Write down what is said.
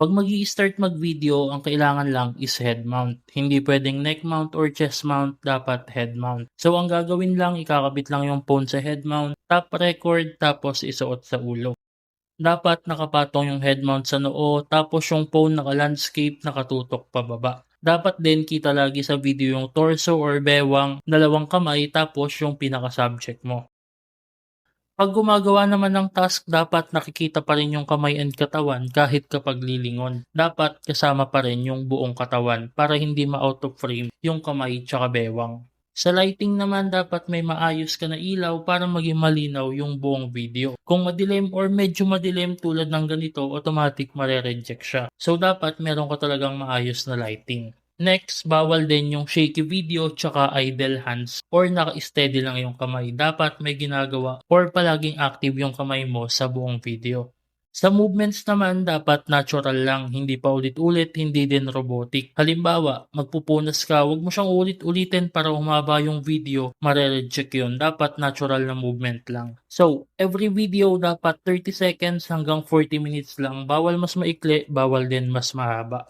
'Pag magi-start mag-video, ang kailangan lang is head mount. Hindi pwedeng neck mount or chest mount, dapat head mount. So, ang gagawin lang, ikakabit lang yung phone sa head mount, tap record, tapos isuot sa ulo. Dapat nakapatong yung head mount sa noo, tapos yung phone naka-landscape, nakatutok pababa. Dapat din kita lagi sa video yung torso or bewang, dalawang kamay, tapos yung pinaka-subject mo. 'Pag gumagawa naman ng task, dapat nakikita pa rin yung kamay and katawan kahit kapag lilingon. Dapat kasama pa rin yung buong katawan para hindi ma-out of frame yung kamay tsaka bewang. Sa lighting naman, dapat may maayos ka na ilaw para maging malinaw yung buong video. Kung madilim or medyo madilim tulad ng ganito, automatic mare-reject siya. So dapat meron ka talagang maayos na lighting. Next, bawal din yung shaky video tsaka idle hands or naka-steady lang yung kamay. Dapat may ginagawa or palaging active yung kamay mo sa buong video. Sa movements naman, dapat natural lang, hindi pa ulit-ulit, hindi din robotic. Halimbawa, magpupunas ka, wag mo siyang ulit-ulitin para humaba yung video, mare-reject yun. Dapat natural na movement lang. So, every video dapat 30 seconds hanggang 40 minutes lang. Bawal mas maikli, bawal din mas mahaba.